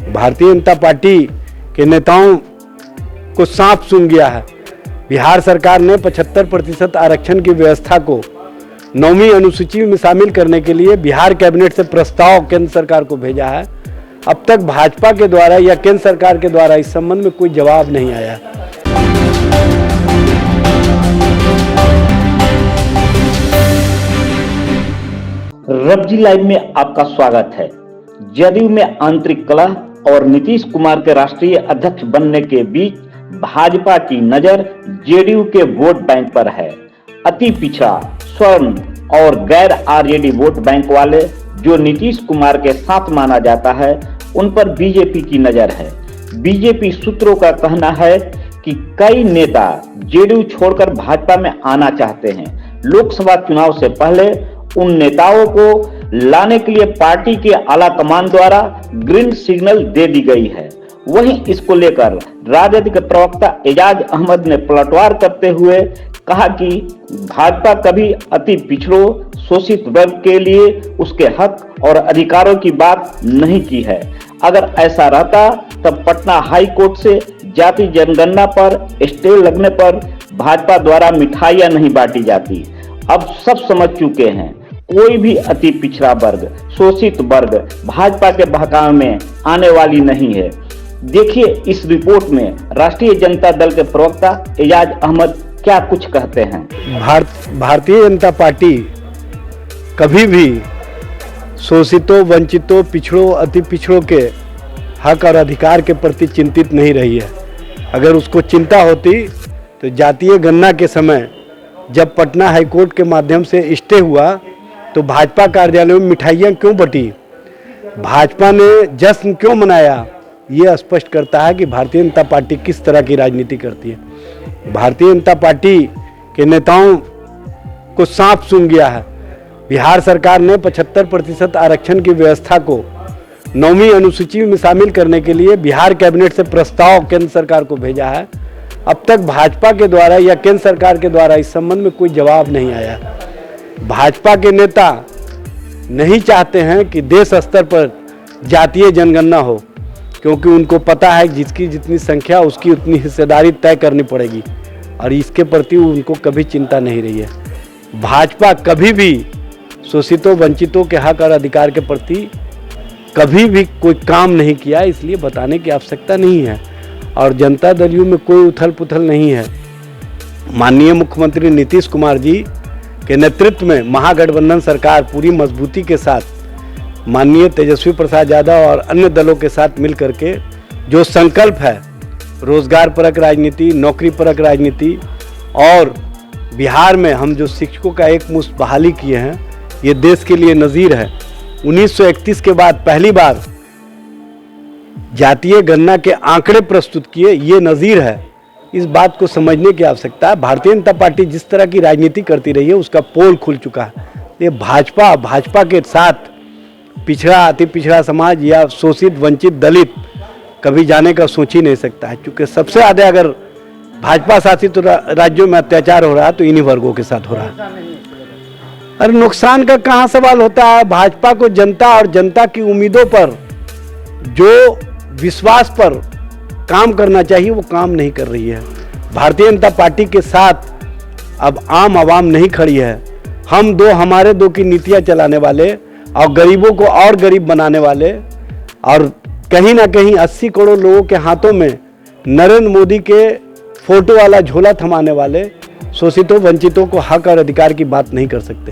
Bharatiya Janata party के नेताओं को सांप सूंघ गया है। बिहार सरकार ने 75% आरक्षण की व्यवस्था को 9वीं अनुसूची में शामिल करने के लिए बिहार कैबिनेट से प्रस्ताव केंद्र सरकार को भेजा है। अब तक भाजपा के द्वारा या केंद्र सरकार के द्वारा इस संबंध में कोई जवाब नहीं आया। रब्जी लाइव में आपका स्वागत है। जदयू में आंतरिक कलह और नीतीश कुमार के राष्ट्रीय अध्यक्ष बनने के बीच भाजपा की नजर जेडीयू के वोट बैंक पर है। अति पिछड़ा, स्वर्ण और गैर आरजेडी वोट बैंक वाले जो नीतीश कुमार के साथ माना जाता है, उन पर बीजेपी की नजर है। बीजेपी सूत्रों का कहना है कि कई नेता जेडीयू छोड़कर भाजपा में आना चाहते हैं। लोकसभा चुनाव से पहले उन नेताओं को लाने के लिए पार्टी के आला कमान द्वारा ग्रीन सिग्नल दे दी गई है। वहीं इसको लेकर राजद के प्रवक्ता एजाज अहमद ने पलटवार करते हुए कहा कि भाजपा कभी अति पिछड़ों, शोषित वर्ग के लिए उसके हक और अधिकारों की बात नहीं की है। अगर ऐसा रहता तब पटना हाई कोर्ट से जाति जनगणना पर स्टे लगने पर भाजपा द्वारा मिठाइयां नहीं बांटी जाती। अब सब समझ चुके हैं, कोई भी अति पिछड़ा वर्ग, शोषित वर्ग भाजपा के बहकावे में आने वाली नहीं है। देखिए इस रिपोर्ट में राष्ट्रीय जनता दल के प्रवक्ता एजाज अहमद क्या कुछ कहते हैं। भारतीय जनता पार्टी कभी भी शोषितों, वंचितों, पिछड़ों, अति पिछड़ों के हक और अधिकार के प्रति चिंतित नहीं रही है। अगर उसको चिंता होती तो जातीय गणना के समय जब पटना हाईकोर्ट के माध्यम से स्टे हुआ तो भाजपा कार्यालयों में मिठाइयाँ क्यों बटी, भाजपा ने जश्न क्यों मनाया, ये स्पष्ट करता है कि भारतीय जनता पार्टी किस तरह की राजनीति करती है। भारतीय जनता पार्टी के नेताओं को सांप सूंघ गया है। बिहार सरकार ने 75% आरक्षण की व्यवस्था को 9वीं अनुसूची में शामिल करने के लिए बिहार कैबिनेट से प्रस्ताव केंद्र सरकार को भेजा है। अब तक भाजपा के द्वारा या केंद्र सरकार के द्वारा इस संबंध में कोई जवाब नहीं आया। भाजपा के नेता नहीं चाहते हैं कि देश स्तर पर जातीय जनगणना हो, क्योंकि उनको पता है जिसकी जितनी संख्या उसकी उतनी हिस्सेदारी तय करनी पड़ेगी और इसके प्रति उनको कभी चिंता नहीं रही है। भाजपा कभी भी शोषितों, वंचितों के हक और अधिकार के प्रति कभी भी कोई काम नहीं किया, इसलिए बताने की आवश्यकता नहीं है। और जनता दल यू में कोई उथल पुथल नहीं है। माननीय मुख्यमंत्री नीतीश कुमार जी के नेतृत्व में महागठबंधन सरकार पूरी मजबूती के साथ माननीय तेजस्वी प्रसाद यादव और अन्य दलों के साथ मिल करके जो संकल्प है रोजगार परक राजनीति, नौकरी परक राजनीति और बिहार में हम जो शिक्षकों का एक मुश्त बहाली किए हैं, ये देश के लिए नज़ीर है। 1931 के बाद पहली बार जातीय गणना के आंकड़े प्रस्तुत किए, ये नज़ीर है। इस बात को समझने की आवश्यकता है। भारतीय जनता पार्टी जिस तरह की राजनीति करती रही है उसका पोल खुल चुका है। ये भाजपा के साथ पिछड़ा, अति पिछड़ा समाज या शोषित, वंचित, दलित कभी जाने का सोच ही नहीं सकता है, क्योंकि सबसे ज़्यादा अगर भाजपा शासित राज्यों में अत्याचार हो रहा है तो इन्हीं वर्गों के साथ हो रहा है। अरे नुकसान का कहाँ सवाल होता है। भाजपा को जनता और जनता की उम्मीदों पर, जो विश्वास पर काम करना चाहिए वो काम नहीं कर रही है। भारतीय जनता पार्टी के साथ अब आम आवाम नहीं खड़ी है। हम दो हमारे दो की नीतियां चलाने वाले और गरीबों को और गरीब बनाने वाले और कहीं ना कहीं 80 करोड़ लोगों के हाथों में नरेंद्र मोदी के फोटो वाला झोला थमाने वाले शोषितों, वंचितों को हक और अधिकार की बात नहीं कर सकते।